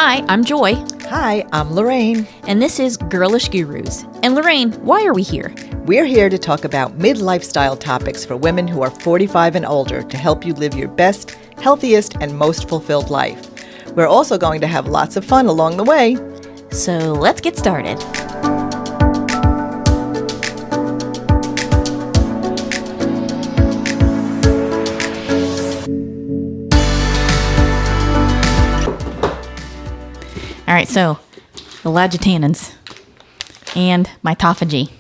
Hi, I'm Joy. Hi, I'm Lorraine. And this is Girlish Gurus. And Lorraine, why are we here? We're here to talk about mid-lifestyle topics for women who are 45 and older to help you live your best, healthiest, and most fulfilled life. We're also going to have lots of fun along the way. So let's get started. All right, so the lagitannins and mitophagy.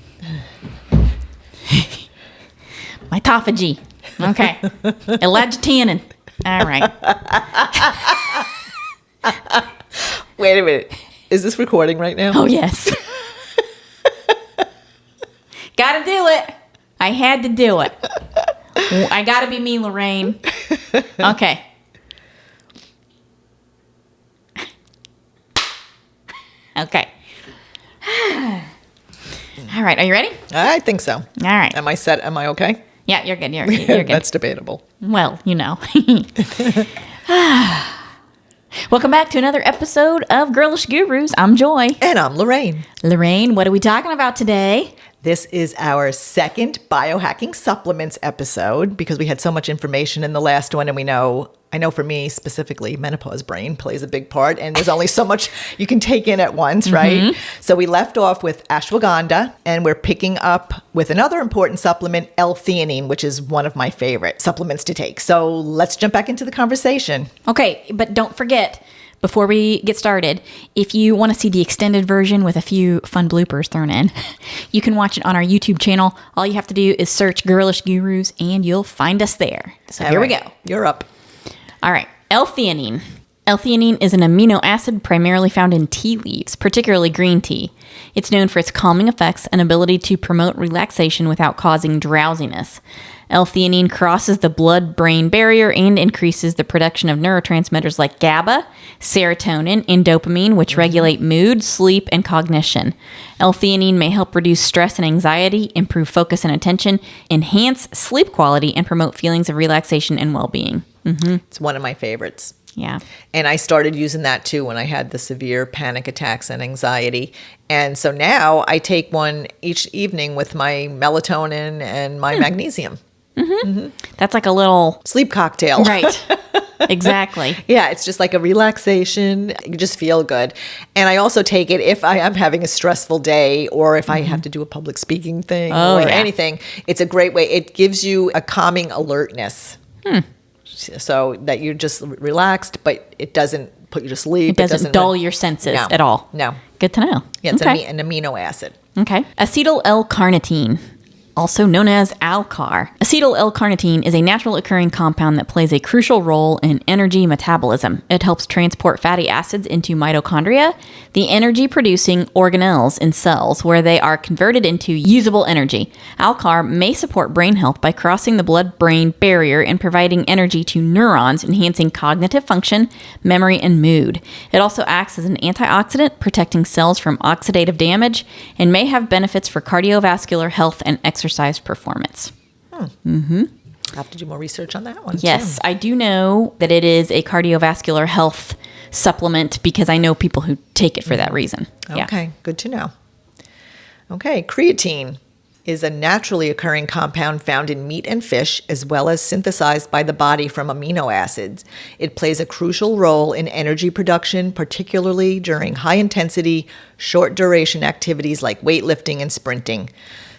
Mitophagy. Okay. Elagitanin. All right. Wait a minute. Is this recording right now? Oh, yes. Gotta do it. I had to do it. I gotta be me, Lorraine. Okay. Okay. All right. Are you ready? I think so. All right. Am I set? Am I okay? Yeah, you're good. You're good. That's debatable. Well, you know. Welcome back to another episode of Girlish Gurus. I'm Joy. And I'm Lorraine. Lorraine, what are we talking about today? This is our second biohacking supplements episode because we had so much information in the last one, and I know for me specifically, menopause brain plays a big part, and there's only so much you can take in at once, right? So we left off with ashwagandha, and we're picking up with another important supplement, L-theanine, which is one of my favorite supplements to take. So let's jump back into the conversation. Okay, but don't forget, before we get started, if you want to see the extended version with a few fun bloopers thrown in, you can watch it on our YouTube channel. All you have to do is search Girlish Gurus, and you'll find us there. So here we go. You're up. All right, L-theanine. L-theanine is an amino acid primarily found in tea leaves, particularly green tea. It's known for its calming effects and ability to promote relaxation without causing drowsiness. L-theanine crosses the blood-brain barrier and increases the production of neurotransmitters like GABA, serotonin, and dopamine, which regulate mood, sleep, and cognition. L-theanine may help reduce stress and anxiety, improve focus and attention, enhance sleep quality, and promote feelings of relaxation and well-being. It's one of my favorites. Yeah. And I started using that too when I had the severe panic attacks and anxiety. And so now I take one each evening with my melatonin and my magnesium. That's like a little Sleep cocktail. Right. Exactly. Yeah, it's just like a relaxation. You just feel good. And I also take it if I am having a stressful day or if I have to do a public speaking thing anything. It's a great way. It gives you a calming alertness. So that you're just relaxed, but it doesn't put you to sleep. It doesn't dull your senses at all. No. Good to know. Yeah, it's an amino acid. Okay. Acetyl Carnitine, also known as Alcar. Acetyl Carnitine is a natural occurring compound that plays a crucial role in energy metabolism. It helps transport fatty acids into mitochondria, the energy-producing organelles in cells, where they are converted into usable energy. Alcar may support brain health by crossing the blood-brain barrier and providing energy to neurons, enhancing cognitive function, memory, and mood. It also acts as an antioxidant, protecting cells from oxidative damage, and may have benefits for cardiovascular health and exercise performance. I'll have to do more research on that one. Yes, too. I do know that it is a cardiovascular health supplement because I know people who take it for that reason. Okay, good to know. Okay, creatine is a naturally occurring compound found in meat and fish, as well as synthesized by the body from amino acids. It plays a crucial role in energy production, particularly during high-intensity, short-duration activities like weightlifting and sprinting.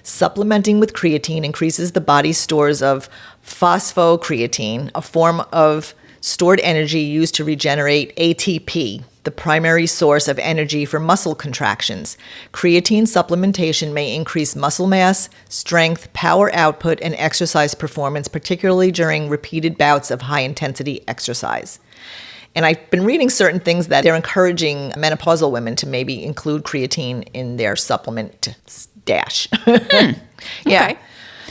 Supplementing with creatine increases the body's stores of phosphocreatine, a form of stored energy used to regenerate ATP, the primary source of energy for muscle contractions. Creatine supplementation may increase muscle mass, strength, power output, and exercise performance, particularly during repeated bouts of high-intensity exercise. And I've been reading certain things that they're encouraging menopausal women to maybe include creatine in their supplement stash. Yeah. Okay.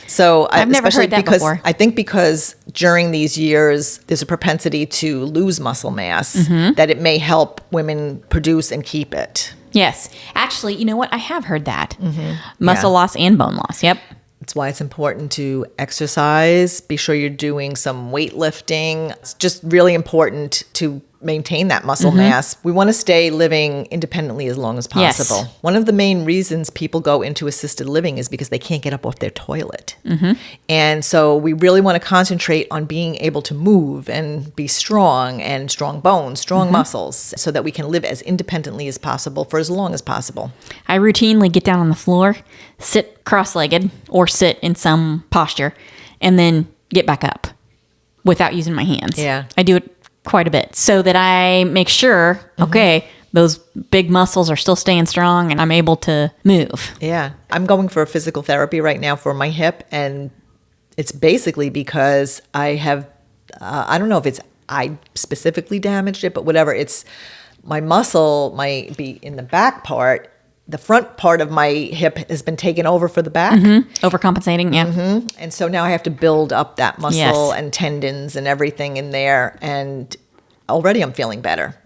So I've never heard that before. I think because during these years, there's a propensity to lose muscle mass, that it may help women produce and keep it. Yes. Actually, you know what? I have heard that. Muscle loss and bone loss. Yep. That's why it's important to exercise. Be sure you're doing some weightlifting. It's just really important to maintain that muscle mass. We want to stay living independently as long as possible. Yes. One of the main reasons people go into assisted living is because they can't get up off their toilet. And so we really want to concentrate on being able to move and be strong and strong bones, strong muscles, so that we can live as independently as possible for as long as possible. I routinely get down on the floor, sit cross-legged or sit in some posture, and then get back up without using my hands. Yeah. I do it quite a bit so that I make sure, okay, those big muscles are still staying strong and I'm able to move. Yeah. I'm going for physical therapy right now for my hip, and it's basically because I have, I don't know if it's I specifically damaged it, but whatever. It's my muscle might be in the back part. The front part of my hip has been taken over for the back. Overcompensating, yeah. And so now I have to build up that muscle Yes. and tendons and everything in there. And already I'm feeling better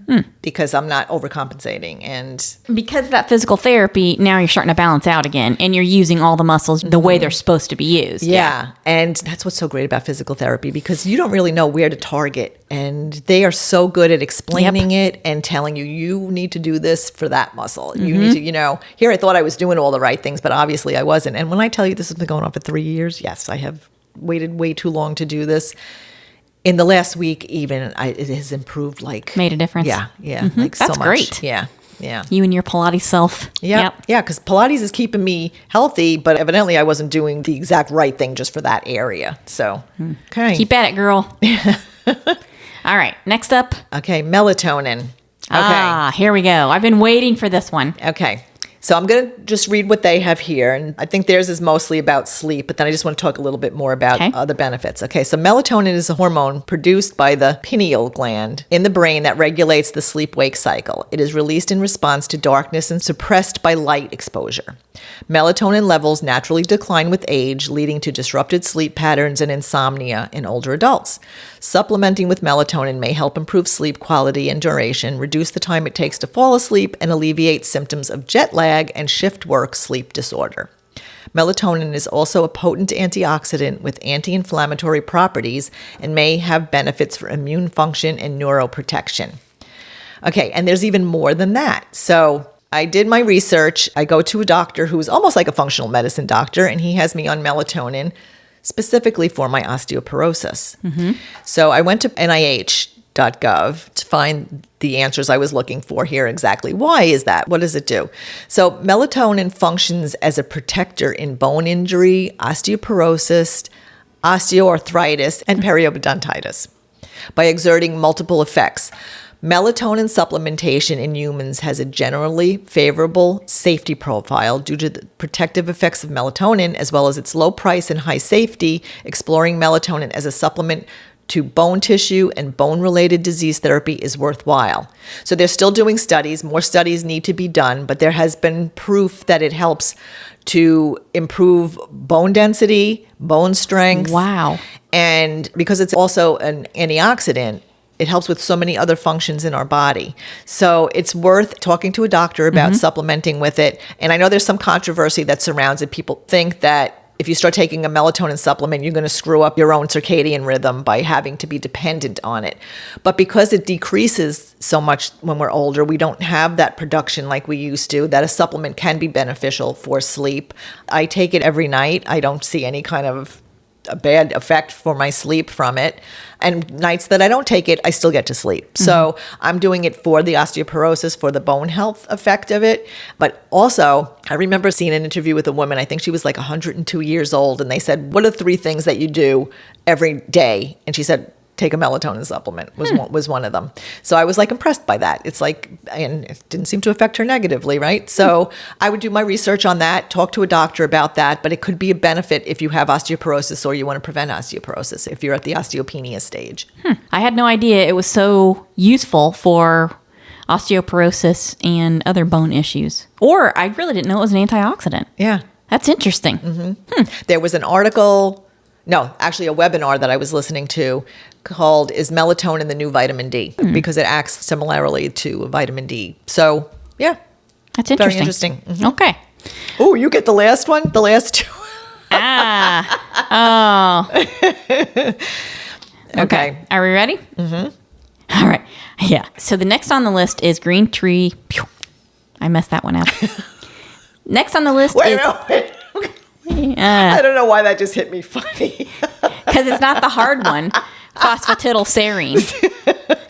because I'm not overcompensating. And Because of that physical therapy, now you're starting to balance out again and you're using all the muscles the way they're supposed to be used. yeah. And that's what's so great about physical therapy, because you don't really know where to target. And they are so good at explaining it and telling you, you need to do this for that muscle. You need to, here I thought I was doing all the right things, but obviously I wasn't. And when I tell you this has been going on for 3 years, yes, I have waited way too long to do this. In the last week, even, it has improved like... Made a difference. Yeah, like so That's much. great. Yeah. You and your Pilates self. Yeah, because Pilates is keeping me healthy, but evidently I wasn't doing the exact right thing just for that area. So, okay. Keep at it, girl. All right, next up. Okay, melatonin. Okay. Ah, here we go. I've been waiting for this one. Okay. So I'm going to just read what they have here. And I think theirs is mostly about sleep, but then I just want to talk a little bit more about other benefits. Okay. So melatonin is a hormone produced by the pineal gland in the brain that regulates the sleep-wake cycle. It is released in response to darkness and suppressed by light exposure. Melatonin levels naturally decline with age, leading to disrupted sleep patterns and insomnia in older adults. Supplementing with melatonin may help improve sleep quality and duration, reduce the time it takes to fall asleep, and alleviate symptoms of jet lag and shift work sleep disorder. Melatonin is also a potent antioxidant with anti-inflammatory properties and may have benefits for immune function and neuroprotection. Okay, and there's even more than that. So I did my research. I go to a doctor who's almost like a functional medicine doctor, and he has me on melatonin specifically for my osteoporosis. So I went to NIH.gov to find the answers I was looking for here exactly. Why is that? What does it do? So melatonin functions as a protector in bone injury, osteoporosis, osteoarthritis, and periodontitis by exerting multiple effects. Melatonin supplementation in humans has a generally favorable safety profile due to the protective effects of melatonin, as well as its low price and high safety. Exploring melatonin as a supplement to bone tissue and bone-related disease therapy is worthwhile. So they're still doing studies. More studies need to be done, but there has been proof that it helps to improve bone density, bone strength. Wow. And because it's also an antioxidant, it helps with so many other functions in our body. So it's worth talking to a doctor about supplementing with it. And I know there's some controversy that surrounds it. People think that if you start taking a melatonin supplement, you're going to screw up your own circadian rhythm by having to be dependent on it. But because it decreases so much when we're older, we don't have that production like we used to, that a supplement can be beneficial for sleep. I take it every night. I don't see any kind of a bad effect for my sleep from it. And nights that I don't take it, I still get to sleep. So I'm doing it for the osteoporosis, for the bone health effect of it. But also, I remember seeing an interview with a woman, I think she was like 102 years old, and they said, what are 3 things that you do every day? And she said, take a melatonin supplement was one of them. So I was like impressed by that. It's like, and it didn't seem to affect her negatively, right? So I would do my research on that, talk to a doctor about that, but it could be a benefit if you have osteoporosis or you want to prevent osteoporosis if you're at the osteopenia stage. I had no idea it was so useful for osteoporosis and other bone issues. Or I really didn't know it was an antioxidant. Yeah. That's interesting. There was an article, no, actually a webinar that I was listening to called Is Melatonin the New Vitamin D? Because it acts similarly to vitamin D. So, yeah. That's interesting. Very interesting. Okay. Oh, you get the last one? The last 2? Oh. Okay. Are we ready? All right. Yeah. So the next on the list is green tea. Pew. I messed that one up. Next on the list Wait. I don't know why that just hit me funny. because it's not the hard one. Phosphatidylserine.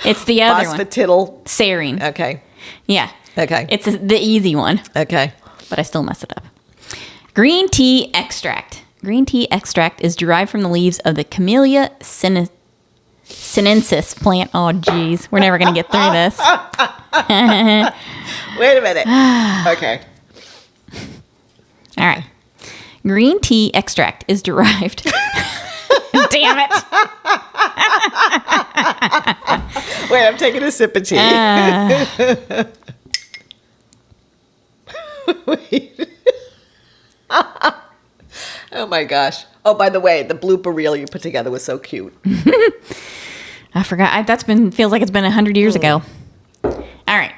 It's the other one. Phosphatidylserine. Serine. Okay. Yeah. Okay. It's the easy one. Okay. But I still mess it up. Green tea extract. Green tea extract is derived from the leaves of the Camellia sinensis plant. Oh, geez. We're never going to get through this. Wait a minute. Okay. All right. Green tea extract is derived. Damn it. Wait, I'm taking a sip of tea. Wait. Oh my gosh. Oh, by the way, the blooper reel you put together was so cute. I forgot. Feels like it's been 100 years ago. All right.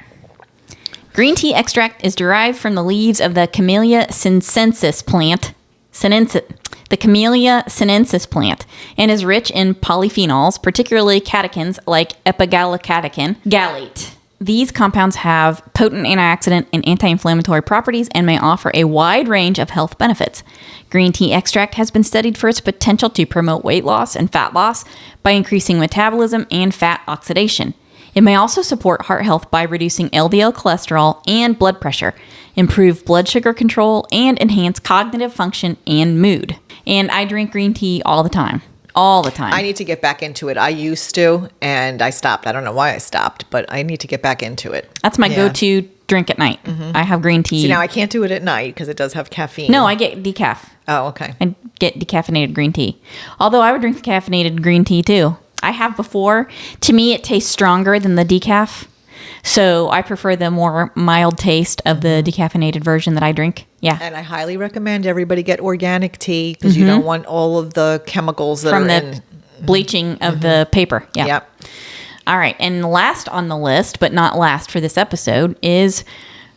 Green tea extract is derived from the leaves of the Camellia sinensis plant. The Camellia sinensis plant, and is rich in polyphenols, particularly catechins like epigallocatechin gallate. These compounds have potent antioxidant and anti-inflammatory properties and may offer a wide range of health benefits. Green tea extract has been studied for its potential to promote weight loss and fat loss by increasing metabolism and fat oxidation. It may also support heart health by reducing LDL cholesterol and blood pressure, improve blood sugar control, and enhance cognitive function and mood. And I drink green tea all the time. All the time. I need to get back into it. I used to, and I stopped. I don't know why I stopped, but I need to get back into it. That's my go-to drink at night. Mm-hmm. I have green tea. See, now I can't do it at night because it does have caffeine. No, I get decaf. Oh, okay. I get decaffeinated green tea. Although I would drink the caffeinated green tea too. I have before. To me, it tastes stronger than the decaf. So I prefer the more mild taste of the decaffeinated version that I drink. Yeah. And I highly recommend everybody get organic tea because you don't want all of the chemicals that from are the bleaching of the paper. Yeah. Yep. All right. And last on the list, but not last for this episode, is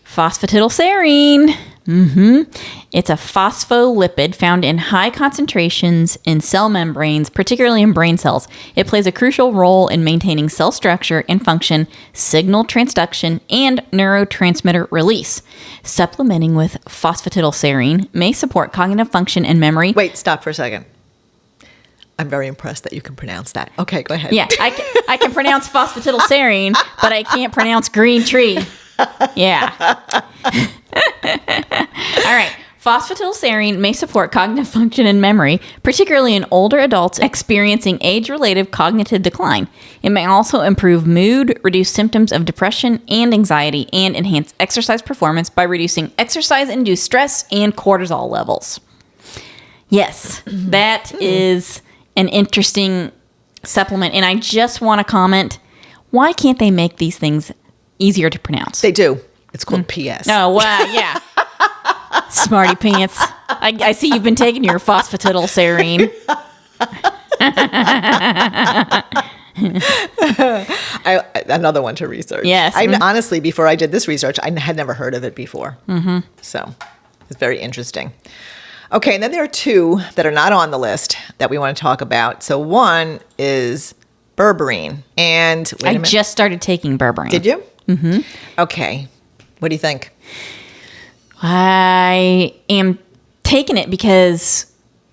phosphatidylserine. It's a phospholipid found in high concentrations in cell membranes, particularly in brain cells. It plays a crucial role in maintaining cell structure and function, signal transduction, and neurotransmitter release. Supplementing with phosphatidylserine may support cognitive function and memory. Wait, stop for a second. I'm very impressed that you can pronounce that. Okay, go ahead. Yeah, I can pronounce phosphatidylserine, but I can't pronounce green tree. Yeah. All right. Phosphatidylserine may support cognitive function and memory, particularly in older adults experiencing age-related cognitive decline. It may also improve mood, reduce symptoms of depression and anxiety, and enhance exercise performance by reducing exercise-induced stress and cortisol levels. Yes, that is an interesting supplement. And I just want to comment, why can't they make these things easier to pronounce? They do. It's called PS. Oh, wow, yeah. Smarty pants. I see you've been taking your phosphatidylserine. Another one to research. Yes. Honestly, before I did this research, I had never heard of it before. So it's very interesting. Okay, and then there are two that are not on the list that we want to talk about. So one is Berberine. And wait a minute. just started taking Berberine. Did you? Mm-hmm. Okay. What do you think? I am taking it because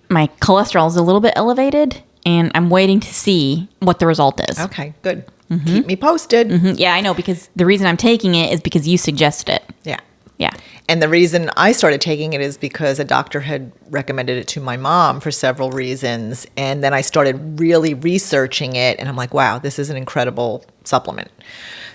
my cholesterol is a little bit elevated, and I'm waiting to see what the result is. Okay, good. Keep me posted. Yeah, I know, because the reason I'm taking it is because you suggested it. Yeah. Yeah. And the reason I started taking it is because a doctor had recommended it to my mom for several reasons. And then I started really researching it. And I'm like, wow, this is an incredible supplement.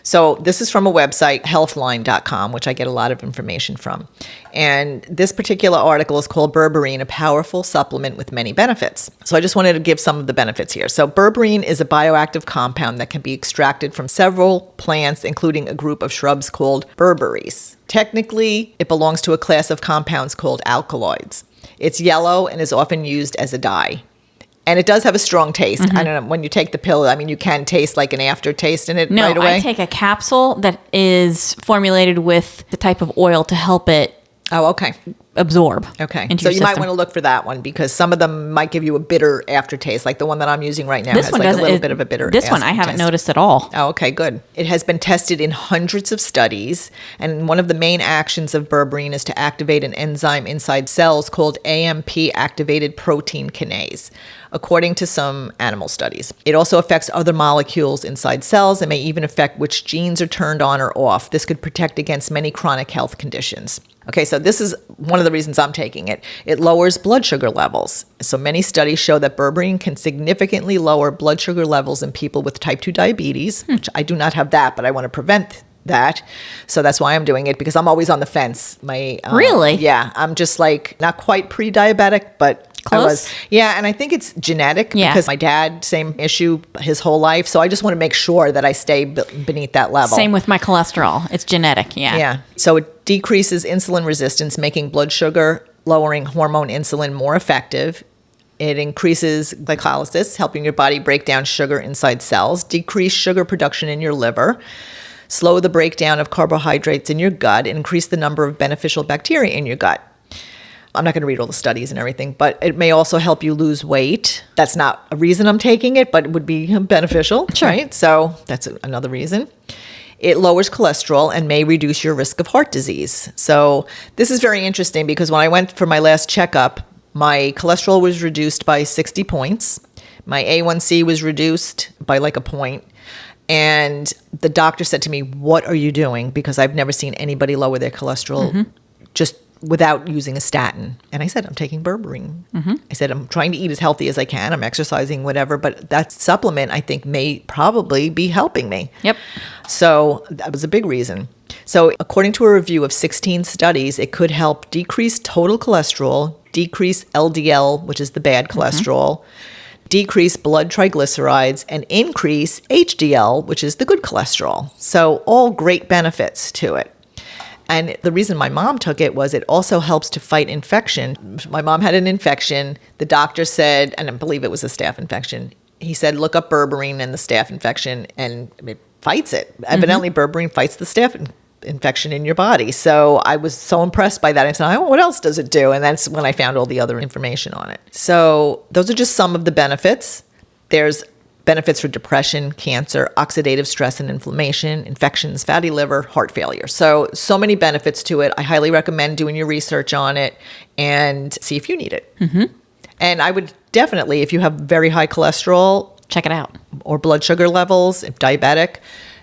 So this is from a website, healthline.com, which I get a lot of information from. And this particular article is called Berberine, a powerful supplement with many benefits. So I just wanted to give some of the benefits here. So berberine is a bioactive compound that can be extracted from several plants, including a group of shrubs called berberis. Technically, it belongs to a class of compounds called alkaloids. It's yellow and is often used as a dye. And it does have a strong taste. I don't know, when you take the pill, I mean, you can taste like an aftertaste in it right away. No, I take a capsule that is formulated with the type of oil to help it Oh, okay. absorb. Okay. Into So your you might system. want to look for that one because some of them might give you a bitter aftertaste. Like the one that I'm using right now This has one like a doesn't. little bit of a bitter This one I haven't aftertaste. noticed at all. Oh, okay, good. It has been tested in hundreds of studies, and one of the main actions of berberine is to activate an enzyme inside cells called AMP activated protein kinase, according to some animal studies. It also affects other molecules inside cells and may even affect which genes are turned on or off. This could protect against many chronic health conditions. Okay, so this is one of the reasons I'm taking it. It lowers blood sugar levels. So many studies show that berberine can significantly lower blood sugar levels in people with type 2 diabetes, which I do not have that, but I want to prevent that. So that's why I'm doing it, because I'm always on the fence. Really? Yeah, I'm just like not quite pre-diabetic, but I Close? was. Yeah, and I think it's genetic Yeah. because my dad, same issue his whole life. So I just want to make sure that I stay beneath that level. Same with my cholesterol. It's genetic. Yeah. Yeah. So it decreases insulin resistance, making blood sugar lowering hormone insulin more effective. It increases glycolysis, helping your body break down sugar inside cells, decrease sugar production in your liver, slow the breakdown of carbohydrates in your gut, and increase the number of beneficial bacteria in your gut. I'm not going to read all the studies and everything, but it may also help you lose weight. That's not a reason I'm taking it, but it would be beneficial, Sure. right? So that's another reason. It lowers cholesterol and may reduce your risk of heart disease. So this is very interesting because when I went for my last checkup, my cholesterol was reduced by 60 points. My A1C was reduced by like a point. And the doctor said to me, "What are you doing?" Because I've never seen anybody lower their cholesterol just without using a statin. And I said, "I'm taking berberine." I said, "I'm trying to eat as healthy as I can. I'm exercising, whatever. But that supplement, I think, may probably be helping me." Yep. So that was a big reason. So according to a review of 16 studies, it could help decrease total cholesterol, decrease LDL, which is the bad cholesterol, decrease blood triglycerides, and increase HDL, which is the good cholesterol. So all great benefits to it. And the reason my mom took it was it also helps to fight infection. My mom had an infection. The doctor said, and I believe it was a staph infection, he said, look up berberine and the staph infection, and it fights it. Evidently, berberine fights the staph infection in your body. So I was so impressed by that. I said, what else does it do? And that's when I found all the other information on it. So those are just some of the benefits. There's benefits for depression, cancer, oxidative stress and inflammation, infections, fatty liver, heart failure. So many benefits to it. I highly recommend doing your research on it and see if you need it. And I would definitely, if you have very high cholesterol Check it out. or blood sugar levels, if diabetic,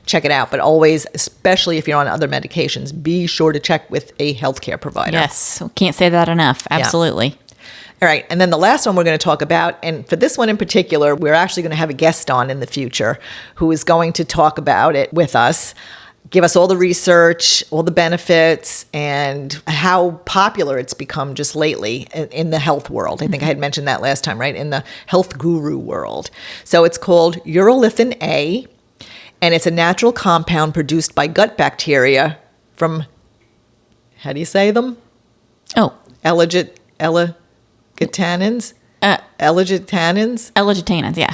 check it out. But always, especially if you're on other medications, be sure to check with a healthcare provider. Yes. Can't say that enough. Absolutely. All right. And then the last one we're going to talk about, and for this one in particular, we're actually going to have a guest on in the future who is going to talk about it with us, give us all the research, all the benefits, and how popular it's become just lately in the health world. I think I had mentioned that last time, right? In the health guru world. So it's called Urolithin A, and it's a natural compound produced by gut bacteria from, how do you say them? Oh, Elegitannins? Elegitannins? L-glutanins. Yeah.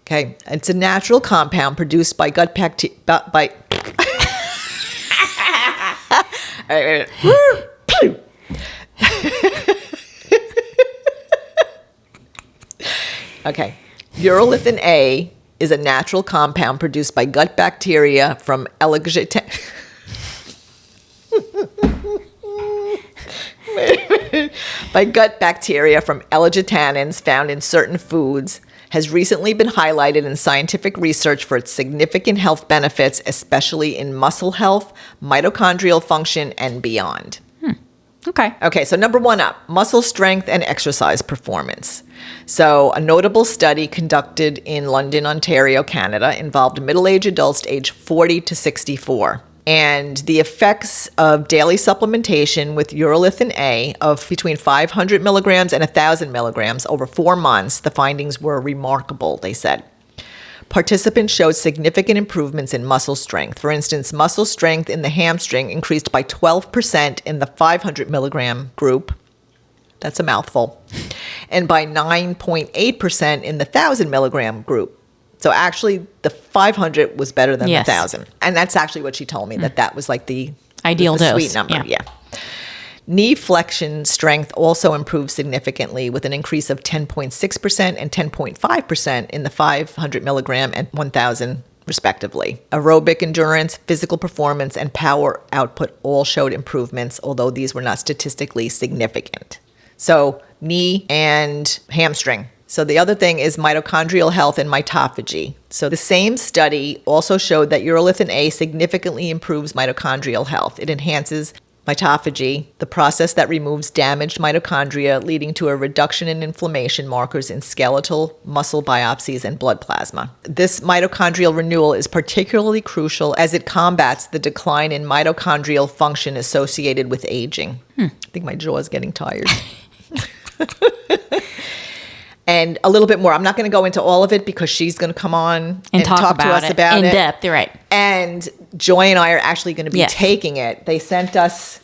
Okay. It's a natural compound produced by gut bacteria. Okay. Urolithin A is a natural compound produced by gut bacteria from by gut bacteria from elegitannins found in certain foods, has recently been highlighted in scientific research for its significant health benefits, especially in muscle health, mitochondrial function, and beyond. Okay. Okay, so number one up, muscle strength and exercise performance. So a notable study conducted in London, Ontario, Canada, involved middle-aged adults aged 40 to 64. And the effects of daily supplementation with urolithin A of between 500 milligrams and 1,000 milligrams over 4 months, the findings were remarkable, they said. Participants showed significant improvements in muscle strength. For instance, muscle strength in the hamstring increased by 12% in the 500 milligram group. That's a mouthful. And by 9.8% in the 1,000 milligram group. So actually, the 500 was better than Yes. the 1,000. And that's actually what she told me, that was like the Ideal the dose. sweet number. Yeah. Yeah. Knee flexion strength also improved significantly with an increase of 10.6% and 10.5% in the 500 milligram and 1,000 respectively. Aerobic endurance, physical performance, and power output all showed improvements, although these were not statistically significant. So knee and hamstring. So the other thing is mitochondrial health and mitophagy. So the same study also showed that Urolithin A significantly improves mitochondrial health. It enhances mitophagy, the process that removes damaged mitochondria, leading to a reduction in inflammation markers in skeletal, muscle biopsies, and blood plasma. This mitochondrial renewal is particularly crucial as it combats the decline in mitochondrial function associated with aging. I think my jaw is getting tired. And a little bit more. I'm not going to go into all of it because she's going to come on and talk to us about it in depth. You're right. And Joy and I are actually going to be taking it. They sent us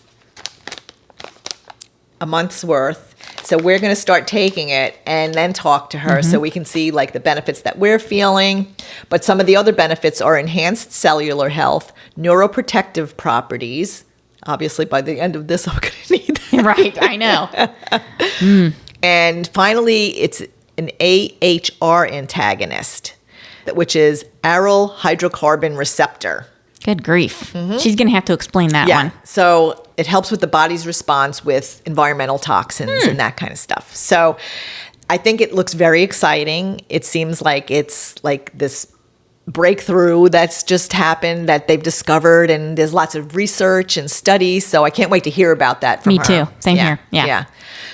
a month's worth. So we're going to start taking it and then talk to her so we can see like the benefits that we're feeling. But some of the other benefits are enhanced cellular health, neuroprotective properties. Obviously, by the end of this, I'm going to need that. Right. I know. And finally, it's an AHR antagonist, which is aryl hydrocarbon receptor. Good grief. She's going to have to explain that one. So it helps with the body's response with environmental toxins and that kind of stuff. So I think it looks very exciting. It seems like it's like this breakthrough that's just happened that they've discovered, and there's lots of research and studies. So I can't wait to hear about that from her. Me too. Same here. Yeah.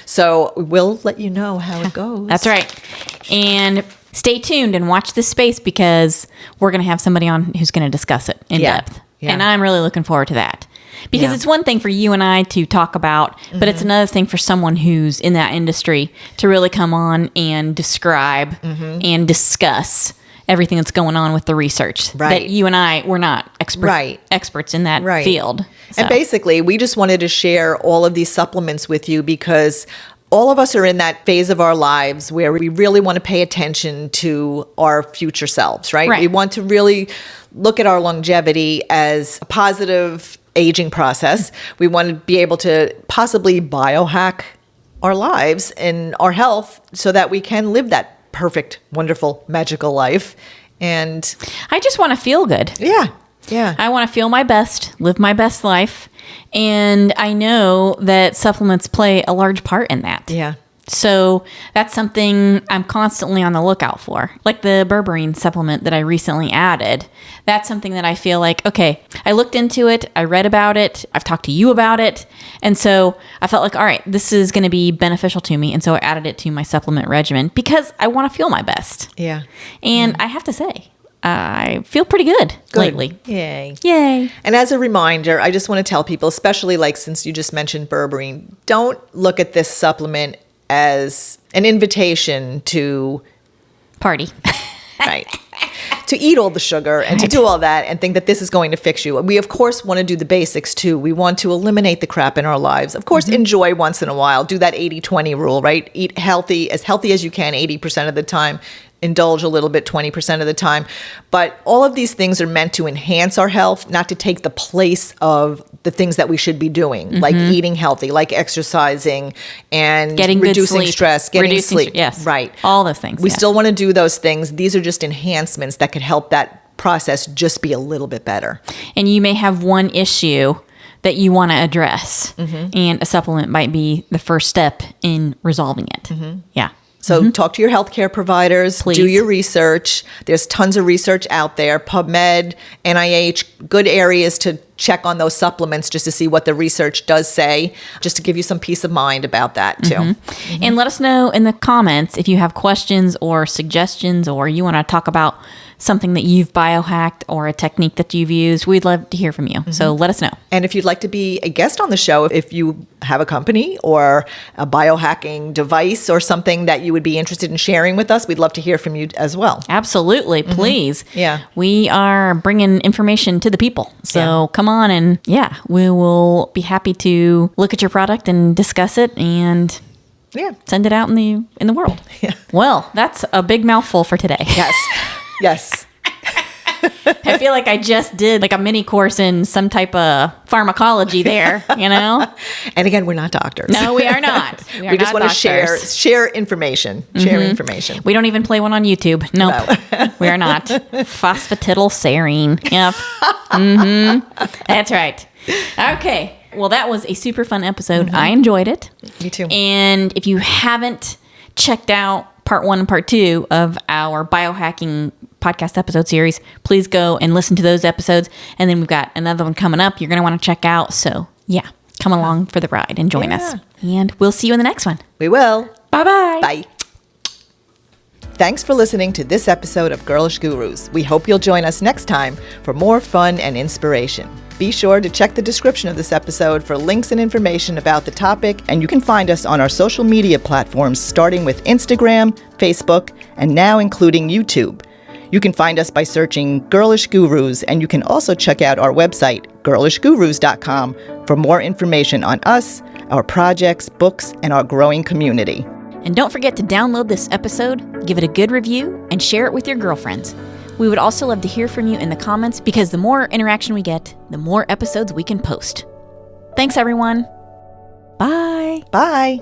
So we'll let you know how it goes. That's right. And stay tuned and watch this space because we're going to have somebody on who's going to discuss it in depth. Yeah. And I'm really looking forward to that. Because it's one thing for you and I to talk about, but it's another thing for someone who's in that industry to really come on and describe and discuss everything that's going on with the research. That you and I, we're not experts in that field. So. And basically, we just wanted to share all of these supplements with you because all of us are in that phase of our lives where we really want to pay attention to our future selves, right? We want to really look at our longevity as a positive aging process. We want to be able to possibly biohack our lives and our health so that we can live that perfect, wonderful, magical life. And I just want to feel good. Yeah. I want to feel my best, live my best life. And I know that supplements play a large part in that. Yeah. So that's something I'm constantly on the lookout for. Like the Berberine supplement that I recently added. That's something that I feel like, okay, I looked into it, I read about it, I've talked to you about it. And so I felt like, all right, this is going to be beneficial to me. And so I added it to my supplement regimen because I want to feel my best. Yeah. And I have to say, I feel pretty good lately. Yay. And as a reminder, I just want to tell people, especially like since you just mentioned Berberine, don't look at this supplement as an invitation to party. To eat all the sugar and to do all that and think that this is going to fix you. We, of course, want to do the basics too. We want to eliminate the crap in our lives. Of course, enjoy once in a while. Do that 80-20 rule, right? Eat healthy as you can 80% of the time. Indulge a little bit 20% of the time. But all of these things are meant to enhance our health, not to take the place of the things that we should be doing, like eating healthy, like exercising and reducing stress, getting sleep. Yes. Right. All those things. We still want to do those things. These are just enhancements that could help that process just be a little bit better. And you may have one issue that you want to address, and a supplement might be the first step in resolving it. Yeah. So talk to your healthcare providers, Please. Do your research. There's tons of research out there, PubMed, NIH, good areas to check on those supplements just to see what the research does say, just to give you some peace of mind about that too. And let us know in the comments if you have questions or suggestions or you want to talk about something that you've biohacked or a technique that you've used. We'd love to hear from you. So let us know. And if you'd like to be a guest on the show, if you have a company or a biohacking device or something that you would be interested in sharing with us, we'd love to hear from you as well. Absolutely. Please. Yeah. We are bringing information to the people. So come on and we will be happy to look at your product and discuss it and send it out in the world. Yeah. Well, that's a big mouthful for today. Yes. I feel like I just did like a mini course in some type of pharmacology there, you know? And again, we're not doctors. No, we are not. We just want to share information. Share information. We don't even play one on YouTube. Nope. No. We are not. Phosphatidylserine. Yep. That's right. Okay. Well, that was a super fun episode. I enjoyed it. Me too. And if you haven't checked out part 1 and part 2 of our biohacking podcast episode series, please go and listen to those episodes. And then we've got another one coming up you're going to want to check out. So yeah, come along for the ride and join us. And we'll see you in the next one. We will. Bye-bye. Bye. Thanks for listening to this episode of Girlish Gurus. We hope you'll join us next time for more fun and inspiration. Be sure to check the description of this episode for links and information about the topic, and you can find us on our social media platforms starting with Instagram, Facebook, and now including YouTube. You can find us by searching Girlish Gurus, and you can also check out our website, girlishgurus.com, for more information on us, our projects, books, and our growing community. And don't forget to download this episode, give it a good review, and share it with your girlfriends. We would also love to hear from you in the comments because the more interaction we get, the more episodes we can post. Thanks, everyone. Bye. Bye.